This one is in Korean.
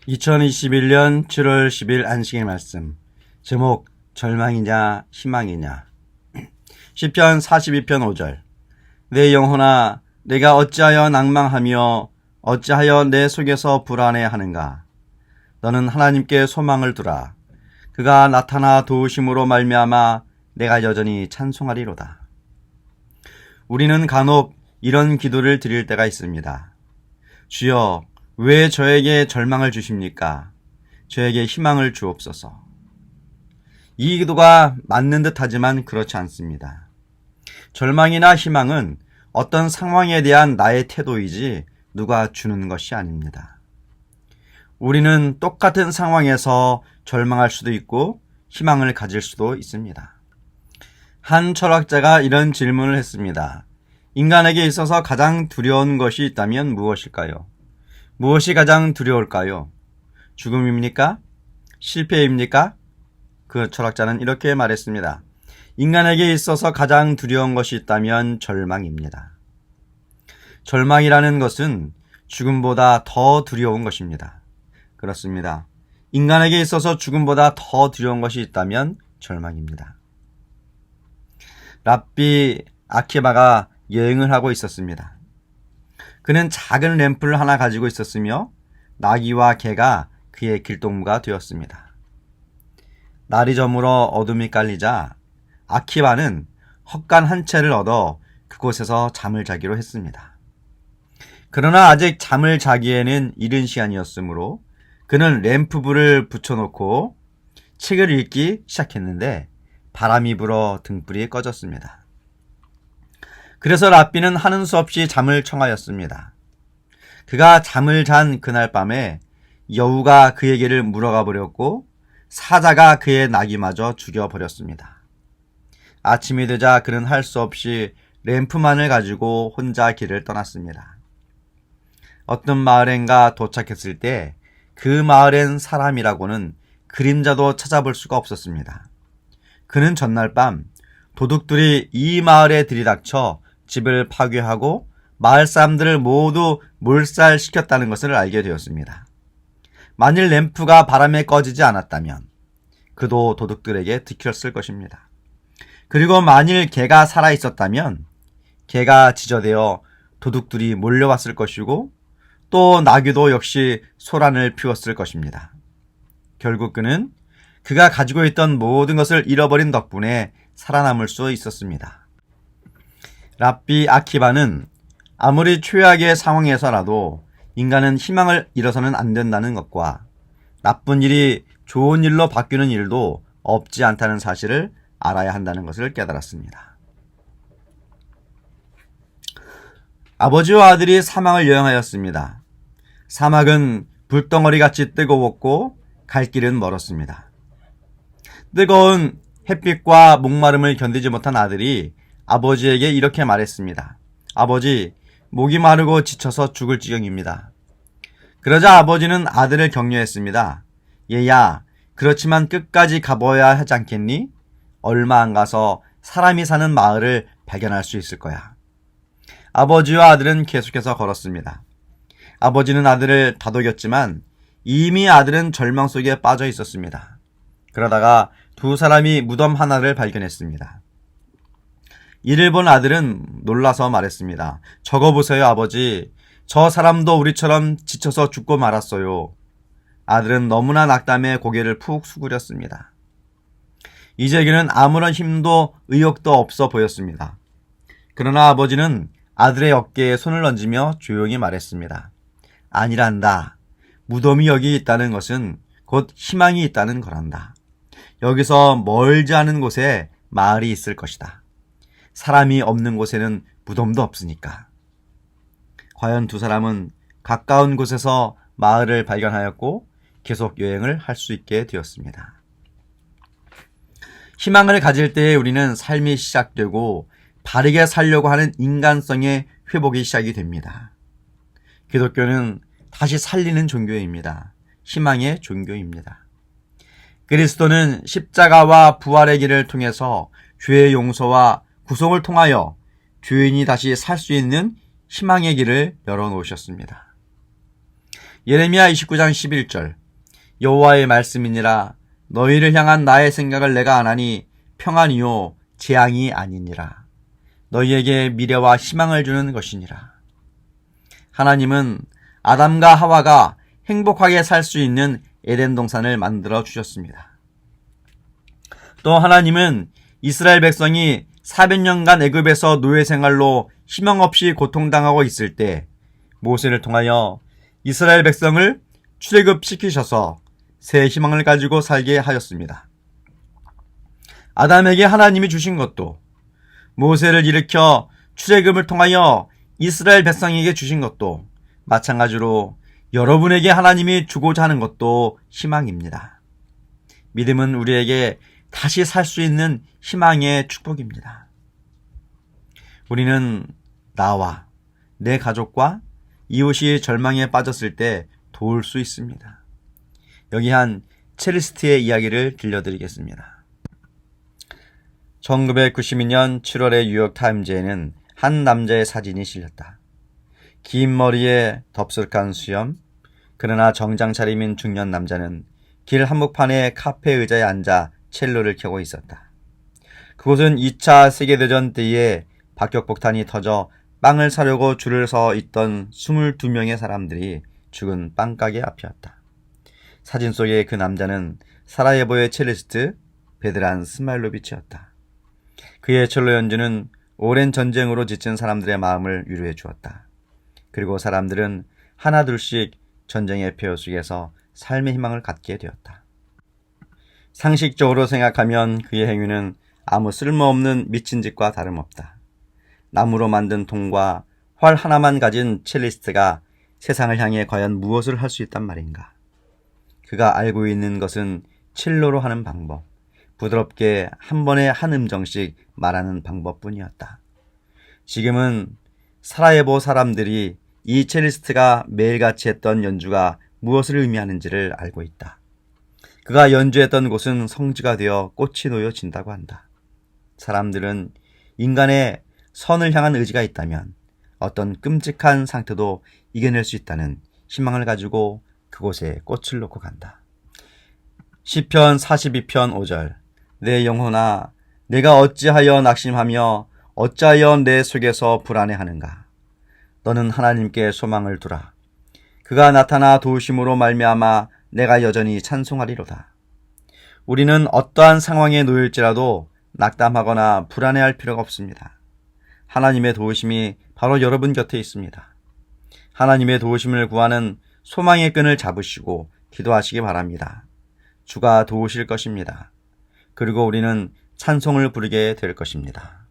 2021년 7월 10일 안식일 말씀. 제목 절망이냐 희망이냐. 시편 42편 5절. 내 영혼아 내가 어찌하여 낭망하며 어찌하여 내 속에서 불안해하는가. 너는 하나님께 소망을 두라. 그가 나타나 도우심으로 말미암아 내가 여전히 찬송하리로다. 우리는 간혹 이런 기도를 드릴 때가 있습니다. 주여 왜 저에게 절망을 주십니까? 저에게 희망을 주옵소서. 이 기도가 맞는 듯 하지만 그렇지 않습니다. 절망이나 희망은 어떤 상황에 대한 나의 태도이지 누가 주는 것이 아닙니다. 우리는 똑같은 상황에서 절망할 수도 있고 희망을 가질 수도 있습니다. 한 철학자가 이런 질문을 했습니다. 인간에게 있어서 가장 두려운 것이 있다면 무엇일까요? 무엇이 가장 두려울까요? 죽음입니까? 실패입니까? 그 철학자는 이렇게 말했습니다. 인간에게 있어서 가장 두려운 것이 있다면 절망입니다. 절망이라는 것은 죽음보다 더 두려운 것입니다. 그렇습니다. 인간에게 있어서 죽음보다 더 두려운 것이 있다면 절망입니다. 랍비 아키바가 여행을 하고 있었습니다. 그는 작은 램프를 하나 가지고 있었으며 나귀와 개가 그의 길동무가 되었습니다. 날이 저물어 어둠이 깔리자 아키바는 헛간 한 채를 얻어 그곳에서 잠을 자기로 했습니다. 그러나 아직 잠을 자기에는 이른 시간이었으므로 그는 램프불을 붙여놓고 책을 읽기 시작했는데 바람이 불어 등불이 꺼졌습니다. 그래서 랍비는 하는 수 없이 잠을 청하였습니다. 그가 잠을 잔 그날 밤에 여우가 그에게를 물어가 버렸고 사자가 그의 나귀마저 죽여버렸습니다. 아침이 되자 그는 할 수 없이 램프만을 가지고 혼자 길을 떠났습니다. 어떤 마을엔가 도착했을 때 그 마을엔 사람이라고는 그림자도 찾아볼 수가 없었습니다. 그는 전날 밤 도둑들이 이 마을에 들이닥쳐 집을 파괴하고 마을 사람들을 모두 몰살시켰다는 것을 알게 되었습니다. 만일 램프가 바람에 꺼지지 않았다면 그도 도둑들에게 들켰을 것입니다. 그리고 만일 개가 살아있었다면 개가 지저대어 도둑들이 몰려왔을 것이고 또 나귀도 역시 소란을 피웠을 것입니다. 결국 그는 그가 가지고 있던 모든 것을 잃어버린 덕분에 살아남을 수 있었습니다. 랍비 아키바는 아무리 최악의 상황에서라도 인간은 희망을 잃어서는 안 된다는 것과 나쁜 일이 좋은 일로 바뀌는 일도 없지 않다는 사실을 알아야 한다는 것을 깨달았습니다. 아버지와 아들이 사막을 여행하였습니다. 사막은 불덩어리같이 뜨거웠고 갈 길은 멀었습니다. 뜨거운 햇빛과 목마름을 견디지 못한 아들이 아버지에게 이렇게 말했습니다. 아버지, 목이 마르고 지쳐서 죽을 지경입니다. 그러자 아버지는 아들을 격려했습니다. 얘야, 그렇지만 끝까지 가봐야 하지 않겠니? 얼마 안 가서 사람이 사는 마을을 발견할 수 있을 거야. 아버지와 아들은 계속해서 걸었습니다. 아버지는 아들을 다독였지만 이미 아들은 절망 속에 빠져 있었습니다. 그러다가 두 사람이 무덤 하나를 발견했습니다. 이를 본 아들은 놀라서 말했습니다. 저거 보세요, 아버지. 저 사람도 우리처럼 지쳐서 죽고 말았어요. 아들은 너무나 낙담해 고개를 푹 수그렸습니다. 이제 그는 아무런 힘도 의욕도 없어 보였습니다. 그러나 아버지는 아들의 어깨에 손을 얹으며 조용히 말했습니다. 아니란다. 무덤이 여기 있다는 것은 곧 희망이 있다는 거란다. 여기서 멀지 않은 곳에 마을이 있을 것이다. 사람이 없는 곳에는 무덤도 없으니까. 과연 두 사람은 가까운 곳에서 마을을 발견하였고 계속 여행을 할 수 있게 되었습니다. 희망을 가질 때에 우리는 삶이 시작되고 바르게 살려고 하는 인간성의 회복이 시작이 됩니다. 기독교는 다시 살리는 종교입니다. 희망의 종교입니다. 그리스도는 십자가와 부활의 길을 통해서 죄의 용서와 구속을 통하여 죄인이 다시 살 수 있는 희망의 길을 열어놓으셨습니다. 예레미야 29장 11절 여호와의 말씀이니라. 너희를 향한 나의 생각을 내가 아나니 평안이요 재앙이 아니니라. 너희에게 미래와 희망을 주는 것이니라. 하나님은 아담과 하와가 행복하게 살 수 있는 에덴 동산을 만들어 주셨습니다. 또 하나님은 이스라엘 백성이 400년간 애굽에서 노예 생활로 희망 없이 고통당하고 있을 때 모세를 통하여 이스라엘 백성을 출애굽시키셔서 새 희망을 가지고 살게 하였습니다. 아담에게 하나님이 주신 것도, 모세를 일으켜 출애굽을 통하여 이스라엘 백성에게 주신 것도, 마찬가지로 여러분에게 하나님이 주고자 하는 것도 희망입니다. 믿음은 우리에게 다시 살 수 있는 희망의 축복입니다. 우리는 나와 내 가족과 이웃이 절망에 빠졌을 때 도울 수 있습니다. 여기 한 첼리스트의 이야기를 들려드리겠습니다. 1992년 7월의 뉴욕타임즈에는 한 남자의 사진이 실렸다. 긴 머리에 덥석한 수염, 그러나 정장 차림인 중년 남자는 길 한복판의 카페 의자에 앉아 첼로를 켜고 있었다. 그곳은 2차 세계대전 때에 박격폭탄이 터져 빵을 사려고 줄을 서 있던 22명의 사람들이 죽은 빵가게 앞이었다. 사진 속의 그 남자는 사라예보의 첼리스트 베드란 스마일로비치였다. 그의 첼로 연주는 오랜 전쟁으로 지친 사람들의 마음을 위로해 주었다. 그리고 사람들은 하나둘씩 전쟁의 폐허 속에서 삶의 희망을 갖게 되었다. 상식적으로 생각하면 그의 행위는 아무 쓸모없는 미친 짓과 다름없다. 나무로 만든 통과 활 하나만 가진 첼리스트가 세상을 향해 과연 무엇을 할 수 있단 말인가? 그가 알고 있는 것은 첼로로 하는 방법, 부드럽게 한 번에 한 음정씩 말하는 방법뿐이었다. 지금은 사라예보 사람들이 이 첼리스트가 매일같이 했던 연주가 무엇을 의미하는지를 알고 있다. 그가 연주했던 곳은 성지가 되어 꽃이 놓여진다고 한다. 사람들은 인간의 선을 향한 의지가 있다면 어떤 끔찍한 상태도 이겨낼 수 있다는 희망을 가지고 그곳에 꽃을 놓고 간다. 시편 42편 5절. 내 영혼아, 내가 어찌하여 낙심하며 어찌하여 내 속에서 불안해하는가? 너는 하나님께 소망을 두라. 그가 나타나 도우심으로 말미암아 내가 여전히 찬송하리로다. 우리는 어떠한 상황에 놓일지라도 낙담하거나 불안해할 필요가 없습니다. 하나님의 도우심이 바로 여러분 곁에 있습니다. 하나님의 도우심을 구하는 소망의 끈을 잡으시고 기도하시기 바랍니다. 주가 도우실 것입니다. 그리고 우리는 찬송을 부르게 될 것입니다.